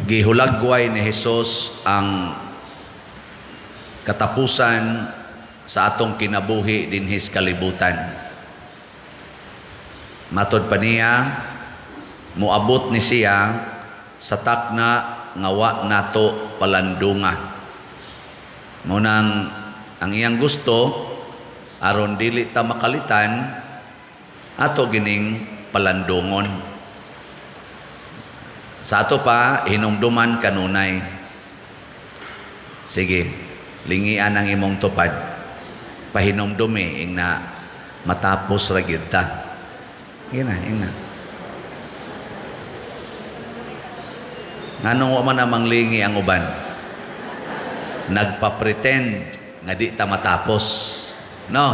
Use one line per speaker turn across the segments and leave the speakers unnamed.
gihulagway ni Hesus ang katapusan sa atong kinabuhi dinhis kalibutan. Matod pa niya, muabot ni siya sa takna nga wa nato palandunga. Munang ang iyang gusto aron dili ta makalitan ato gining palandungon. Sa ato pa hinumduman kanunay. Sige, lingian ang imong tupad. Pahinumdumi ing na matapos ra gyud ta. Ina. Nganong wa man amang lingi ang uban? Nagpa-pretend nga di ta matapos. No?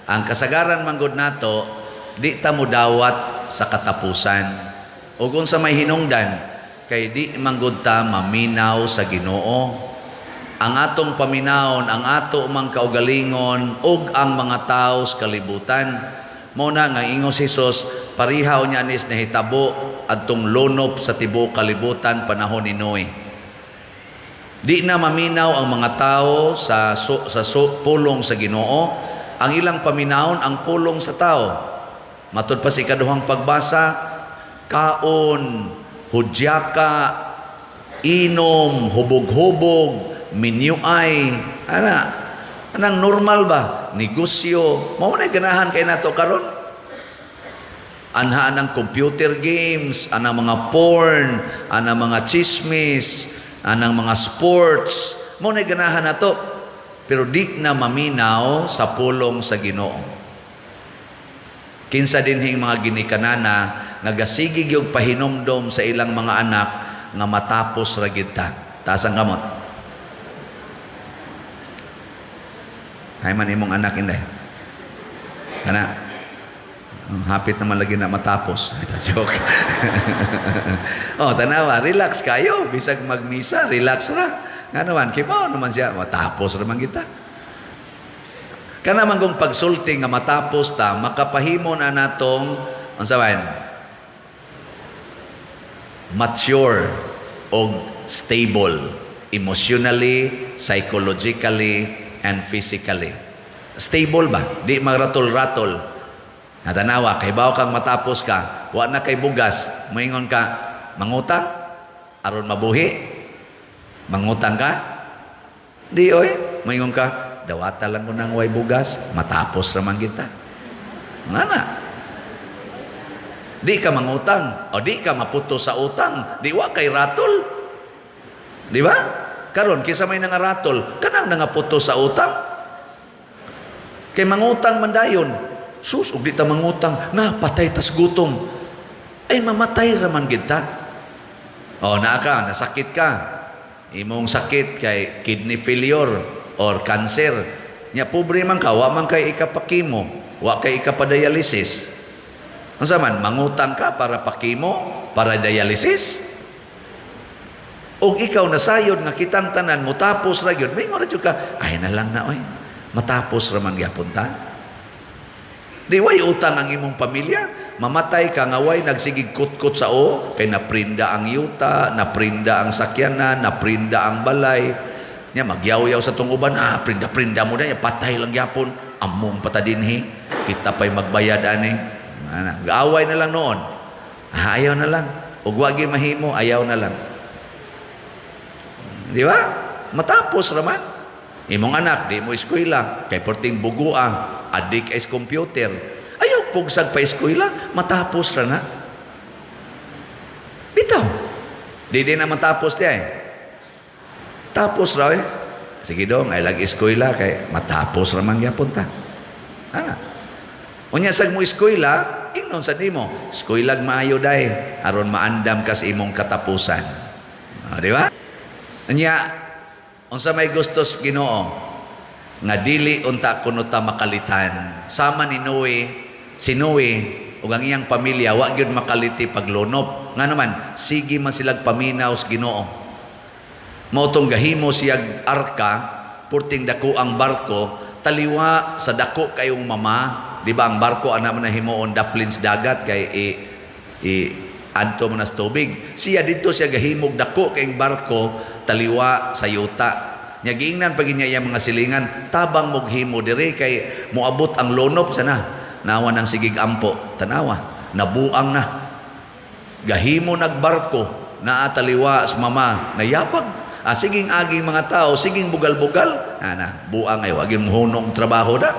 Ang kasagaran manggod nato, di ta mudawat sa katapusan. O kung sa may hinungdan, kay di manggod ta maminaw sa Ginoo. Ang atong paminawon, ang ato mang kaugalingon, ug ang mga tao sa kalibutan. Muna nga ingos Hesus, parihaw niya nis nahitabo adtong lonop sa tibuok kalibutan panahon ni Noe. Di na maminaw ang mga tao sa pulong sa Ginoo, ang ilang paminawon ang pulong sa tao. Matud pa si ikaduhang pagbasa, kaon, hudyaka, inom, hubog-hubog, minyuay, anang normal ba? Negosyo, mao na ganahan kay nato karon. Anha ng computer games, anang mga porn, anang mga chismis, anang mga sports, mao na ganahan nato. Pero di na maminaw sa pulong sa Ginoo. Kinsa dinhing mga ginikanana nagasigig yung pahinomdom sa ilang mga anak nga matapos ra gyud ta. Taas ang kamot. Hay man imong anak inday. Kana hapit naman lagi na matapos. Joke. Oh, tanawa, relax kayo. Bisag magmisa, relax ra. Nga naman, kibaw naman siya, matapos naman kita. Kana man kung pagsulti nga matapos ta, makapahimo na natong, ang sabahin, mature o stable, emotionally, psychologically, and physically. Stable ba? Di magratol-ratol. Natanawa, kay bawa kang matapos ka, wa na kay bugas, moingon ka, mangutang, aron mabuhi, mangutang ka, di oy, moingon ka, dawata lang ko nang way bugas, matapos raman kita. Ngana? Di ka mangutang, o di ka maputo sa utang, di wa kay ratol. Di ba? Karon kisa may nangaratol, kanang nangaputo sa utang. Kay mangutang mandayon, sus, ug di ta mangutang, na patay tas gutom. Ay mamatay raman kita. O naa ka, nasakit ka. Imong sakit kay kidney failure or cancer. Nya pobre man ka, wa man kay ikapakimo, wa kay ikapadialysis. Unsa man mangutang ka para pakimo, para dialysis? Og ikaw nasayod nga kitang tanan mo tapos ra gyud, mingon ra ka, ay na lang na oy. Matapos ra man gyapon ta. Di way utang ang imong pamilya, mamatay ka nga way nagsigig kutkot sa kay naprinda ang yuta, naprinda ang sakyanan, naprinda ang balay. Nya magyaw-yaw sa tong uban, prinda-prinda mo na, patay lang gyapon, among patadinhi, kita pa'y magbayad ani. Gaaway na lang noon. Ayaw na lang. Ug wa gyud mahimo, ayaw na lang. Di ba? Matapos raman. Imong anak, di mo eskwela, kay porting bugua, adik is computer. Ayaw pugsag pa eskwela, matapos ra na. Bitaw. Di na matapos diya Tapos raw Sige dong, ay lagi eskwela, kay matapos raman gyapon ta. Unya sag mo eskwela, ingnon sa nimo, eskwelag maayo day, aron maandam ka sa imong katapusan. Di ba? Nya, unsa may gustos Ginoo nga dili unta kuno ta makalitan. Sama ni Noe, si Noe ug ang iyang pamilya wa gyud makaliti paglunop. Nga naman, sige man silag paminaw sa Ginoo. Mao tong gahimo siyag arka, purting dako ang barko, taliwa sa dako kayong mama. Di ba ang barko ana man himuon daplin sa dagat kay adto mo nas tubig. Siya dito siya gahimog dako kay barko taliwa sa yuta. Nya giingnan pag niya iyang mga silingan, tabang moghimo diri kay moabot ang lonop sana. Nawa ng sigig ampo, tanawa, nabuang na. Gahimo nagbarko, naa taliwa sa mama, nayapag. Siging aging mga tao, siging bugal-bugal, buang ay waging muhunong trabaho na.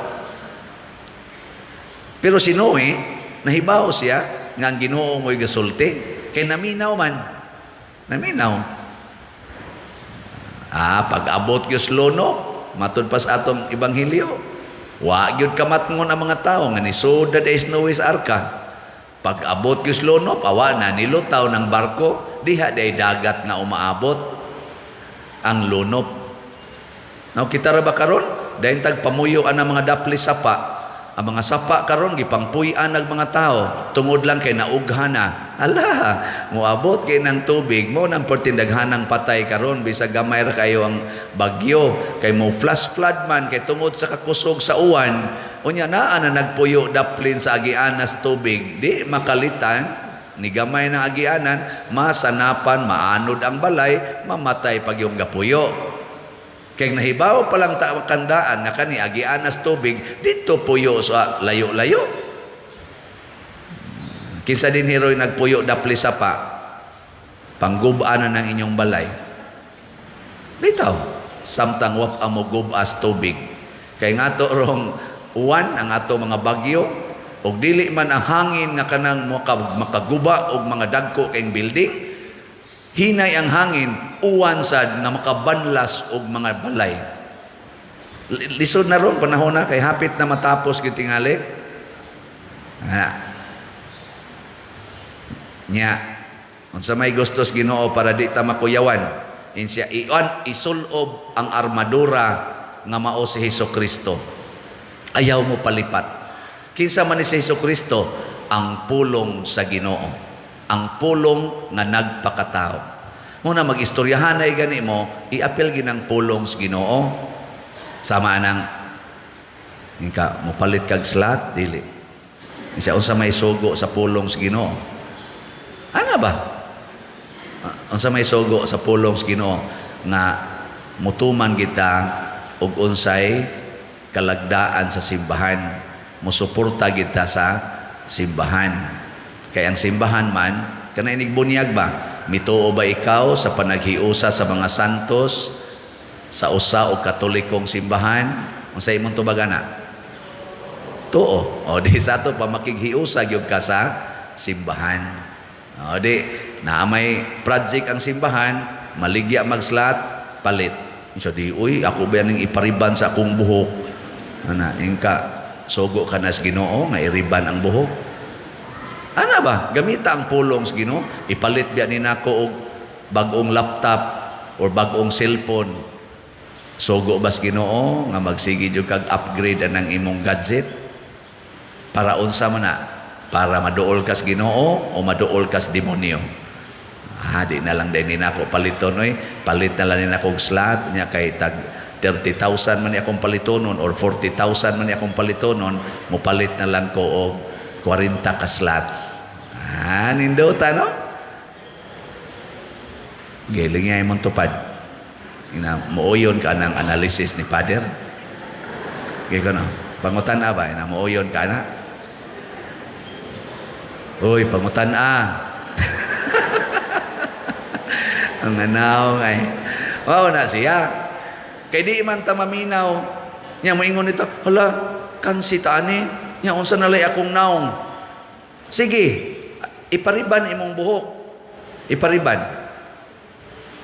Pero si Noe, nahibaw siya, nga ang Ginoo mo'y gasulti, kay naminaw man, naminaw. Pag-abot yung lono, matod pa sa atong Ebanghelyo, wa gyud kamatngon ang mga tao nga nisoda days Noe's arka. Pag-abot yung lono, awa na nilutaw ng barko, diha day dagat nga umaabot ang lunop. Now kita ra ba karon? Dayon tag pamuyo ang mga dapli sapa. Ang mga sapa karon gipangpuy-an ng mga tao tungod lang kay naughan na. Ala, moabot kay ng tubig mo nang pertindaghanang patay karon bisag gamay ra kayo ang bagyo kay mo flash flood man kay tungod sa kakusog sa uwan. Unya naa na nagpuyo daplin sa agianas tubig, di makalitan ni gamay ng agianan, masanapan, maanod ang balay, mamatay pag yung gapuyo. Kaya nahibaw palang kandaan nga kani agianas tubig, dito puyo sa layo-layo. Kinsa din heroy nagpuyo dapli sapa, panggubaan na ng inyong balay. Bitaw, samtang wap amo gubas tubig. Kaya nga to rong uwan, ang ato mga bagyo, og dili man ang hangin nga kanang makaguba og mga dagko kayong building, hinay ang hangin, uwan sad nga makabanlas og mga balay. Lisod na ron, panahon na, kay hapit na matapos yung tingali. Nya, kung sa may gustos Ginoo para di ta makuyawan, insya isulob ang armadura nga mao si Hesukristo. Ayaw mo palipat. Kinsa man ni si Hesukristo? Ang pulong sa Ginoo. Ang pulong nga nagpakatao. Muna mag-istoryahan ay gani mo, iapil ginang pulong sa Ginoo. Sama nang ka mopalit kag slat dili. Isa unsa may sugo sa pulong sa Ginoo. Ano ba? Unsa may sugo sa pulong sa Ginoo nga mutuman kita og unsay kalagdaan sa simbahan, musuporta kita sa simbahan. Kaya ang simbahan man, kana inigbunyag ba? Mituo ba ikaw sa panaghiusa sa mga santos sa usa o katolikong simbahan? Unsay imong tubagana? Tuo. O di sa to pa makighiusa gyud ka sa simbahan. O di na may project ang simbahan, maligya magslat, palit. So di uy, ako ba ning ipariban sa akong buhok? Ana, ingka sugo ka na sa Ginoo nga iriban ang buhok. Ana ba? Gamita ang pulong sa Ginoo, ipalit biya ni nako og bag-ong laptop or bag-ong cellphone. Sugo ba sa Ginoo nga magsige jud kag upgrade anang imong gadget? Para unsa man na? Para maduol ka sa Ginoo o maduol ka sa demonyo? Di na lang din nako paliton oy. Palit na lang nako og slot nya kay tag 30,000 man ni akong palitonon or 40,000 man ni akong palitonon, mupalit na lang ko og 40 ka slots. Ninduta, no? Giling nga imong tupad. Muuyon ka ng analysis ni Pader. Giko, no? Pangutan na ba? Muuyon ka na? Uy, pangutan na. Ang anaw ay. Wow, na siya. Kay di man ta maminaw. Nya moingon nito, hala, kansi ta ani. Nya unsa nalay akong naong. Sige, ipariban imong buhok. Ipariban.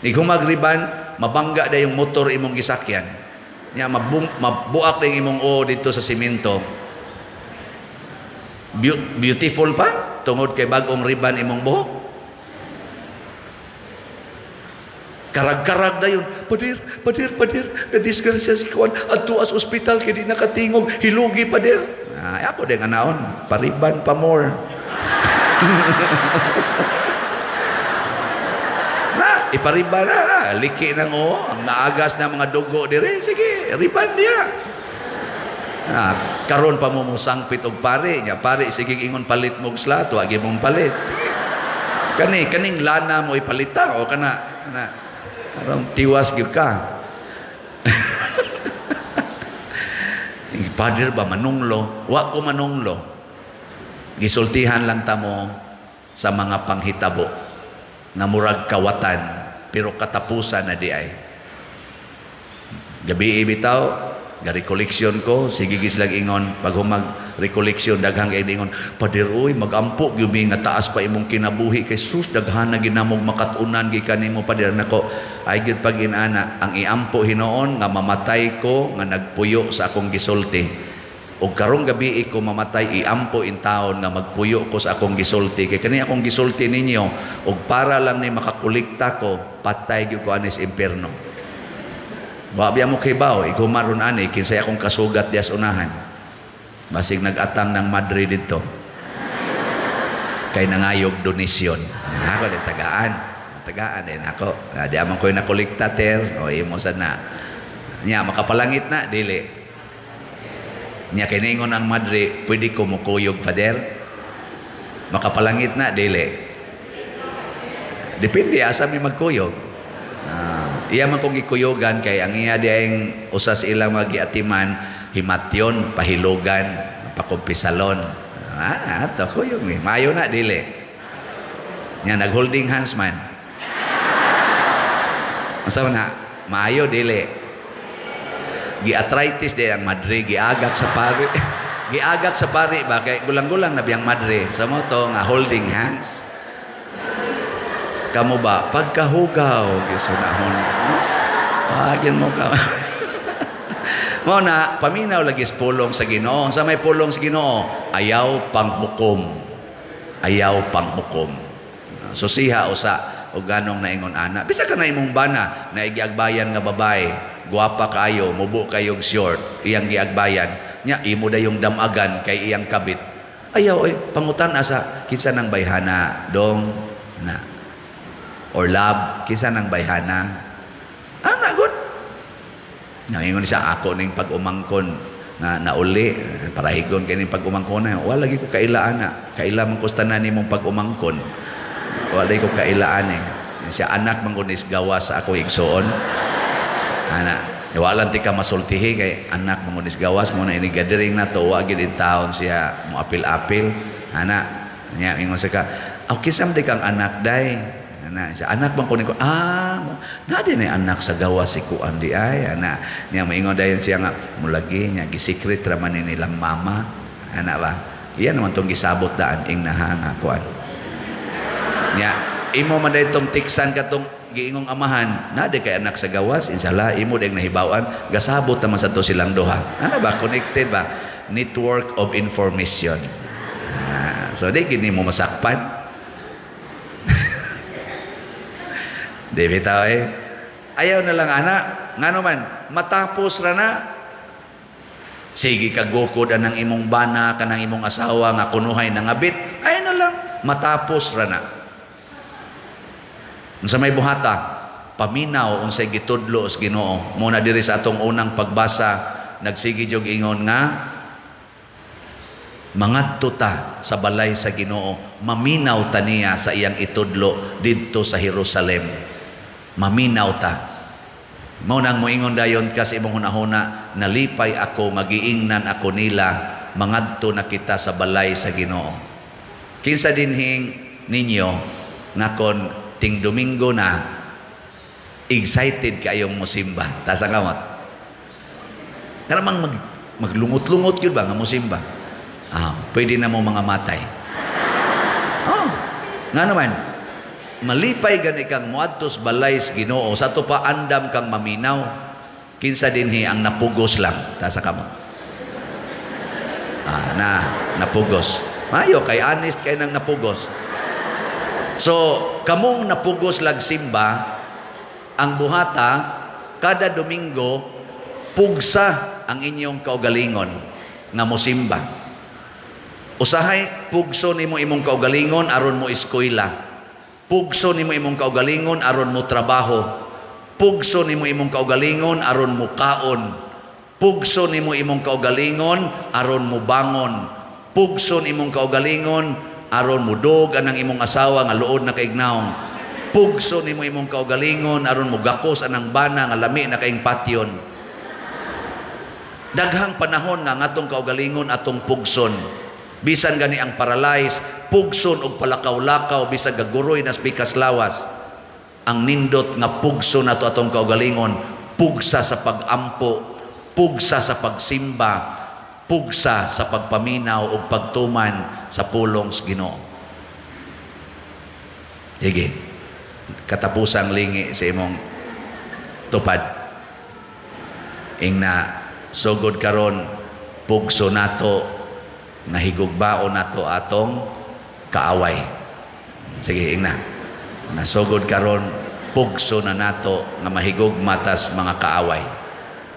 Igumagriban, mabangga da yung motor imong gisakyan. Nya mabuak da yung imong o dito sa simento. Beautiful pa tungod kay bagong riban imong buhok. Karag-karag na yun. Padir. Nadisgrasya si Kuan. Adto as ospital kaya di nakatingog. Hilugi, padir. Ako din nga naon. Pariban pa more. Ipariban na. Liki ng ang naagas na mga dugo dire. Sige, riban niya. Karon pa mo sangpit og pare. Nya, pare, sige ingon palit mo slato. Agi mong palit. Sige. Kaning lana mo ipalita o kana arang tiwas gyud ka. Pader ba manunglo? Wa ko manunglo. Gisultihan lang ta mo sa mga panghitabo nga murag kawatan pero katapusan na di ay. Gabi bitaw, ga-recollection ko, sige gislag ingon, pag humag-recollection, daghang kay ingon, Pader, uy, magampo, yumi nga taas pa imong kinabuhi, kay sus, daghan na ginamog makatunan, gikan mo, Pader, nako, ay gid pag inana, ang iampo hinoon, nga mamatay ko, nga nagpuyo sa akong gisulti, o karong gabi ko mamatay, iampo in taon, nga magpuyo ko sa akong gisulti, kay kani akong gisulti ninyo, o para lang ni makakulikta ko, patay gyud ko anis impierno. Wabi mo kay bao, igumaron ani, kinsay akong kasugat dias unahan. Basig nag-atang ng Madrid dito. Kay nangayog donisyon. Ako din tagaan din ako. Di amang ko'y nakulikta ter, o imo sana. Nya, makapalangit na, dili. Nya, kiningon ang Madrid, pwede ko mukuyog, Pader? Makapalangit na, dili. Depende, asa may magkuyog. Iya man kong ikuyogan kay ang iya diayng usas ilang magiatiman himatyon, pahilogan, pakumpisalon. To kuyog ni. Mayo na dili. Nya nag-holding hands man. Asa na? Mayo dili. Gi-arthritis di ang madre, giagak sa pari. Giagak sa pari ba kay gulang-gulang na biyang madre. Sa mo to nga holding hands. Kamu ba pagkahugaw gisunahon agin mo ka mo na paminaw lagi pulong sa Ginoo sa may pulong sa Ginoo ayaw panghukom so siha usa og ganong naingon ana bisa ka na imong bana na igiagbayan nga babae guwapa kayo mubo kayog short iyang giagbayan nya imo dayong damagan kay iyang kabit ayaw pangutan asa kinsa nang bayhana dong na or love, kisa ng bayhana. Good. Nangingon siya, ako ning pag-umangkon nga nauli, parahigon kayo ning pag-umangkon na. Wala lagi ko kailaan na. Kailan mong kustanan mong pag-umangkon. Wala lagi ko kailaan eh. Siya anak mangkunis gawa sa ako igsoon. Walang ti ka masultihi kay anak mangkunis gawas mo na inigadering na to. Wagin in taon siya mo apil-apil. Niya, ingon siya ka, kisam di kang anak day. Anak bang kunin ko nadi na anak sa gawa si kuan di ay niya maingon dayon siya nga mulagi niya gisikret raman nilang mama ba iya naman tong gisabot daan ing nahanga kuan niya imo man daytong tiksan katong giingong amahan nadi kay anak sa gawas inshallah imo dayong nahibawan gasabot naman sa to silang duha ba connected ba network of information so di gini mo masakpan. Di bitaw ayaw na lang anak ngano man matapos ra na sige kagukod anang imong bana kanang imong asawa nga kunuhay na ngabit ayaw na lang matapos ra na unsa may buhata paminaw unsay gitudlo sa Ginoo muna diri sa atong unang pagbasa nagsigi jog ingon nga mangadto ta sa balay sa Ginoo maminaw ta niya sa iyang itudlo didto sa Jerusalem maminaw ta. Mao nang moingon dayon kas imong hunahuna nalipay ako magiingnan ako nila mangadto na kita sa balay sa Ginoo. Kinsa dinhing ninyo nga kon ting Domingo na excited kayong mosimba ta sa kamot. Karamang maglungot-lungot gyud ba nga mosimba. Pwede na mo mga matay. Nga naman malipay gani kang muadtos balay sa Ginoo sa to pa andam kang maminaw kinsa dinhi ang napugos lang ta sa kamo napugos mayo kay honest kay nang napugos so kamong napugos lag simba ang buhata kada Domingo pugsa ang inyong kaugalingon nga mosimba usahay pugso nimo imong kaugalingon aron mo eskwela pugso nimo imong kaugalingon aron mo trabaho. Pugso nimo imong kaugalingon aron mo kaon. Pugso nimo imong kaugalingon aron mo bangon. Pugso nimong kaugalingon aron mudog anang imong asawa nga luod na kaignaong. Pugso nimo imong kaugalingon aron mugakos anang bana nga lami na kaing patyon. Daghang panahon nga ngatong kaugalingon atong pugson. Bisan gani ang paralyzed, pugson og palakaw-lakaw bisag gaguroy nas pikas lawas. Ang nindot nga pugso nato atong kaugalingon, pugsa sa pagampo, pugsa sa pagsimba, pugsa sa pagpaminaw o pagtuman sa pulong sa Ginoo. Sige, katapusang lingi sa imong tupad. Ingna sugod karon pugso nato nga higugbaon nato atong kaaway. Sige, ingna. Nasugod karon pugso na nato nga mahigugma tas mga kaaway.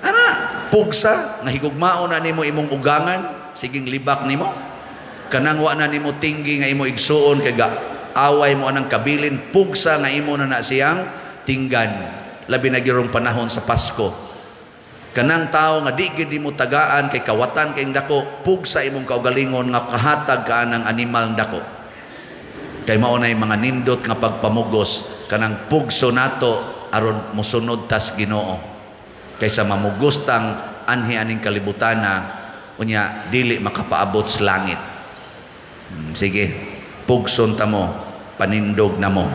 Ana, pugsa nga higugmaon na nimo imong ugangan, siging libak nimo. Kanang wa na nimo tinggi nga imo igsuon kay away mo anang kabilin, pugsa nga imo na siyang tinggan. Labi na girong panahon sa Pasko. Kanang tao nga di gid mo tagaan kay kawatan kay dako, pugsa imong kaugalingon nga kahatag ka ng animal dako. Kay mao nay mga nindot nga pagpamugos kanang pugso nato aron mosunod tas Ginoo. Kaysa mamugustang anhi aning kalibutana unya dili makapaabot sa langit. Sige, pugson ta mo, panindog na mo.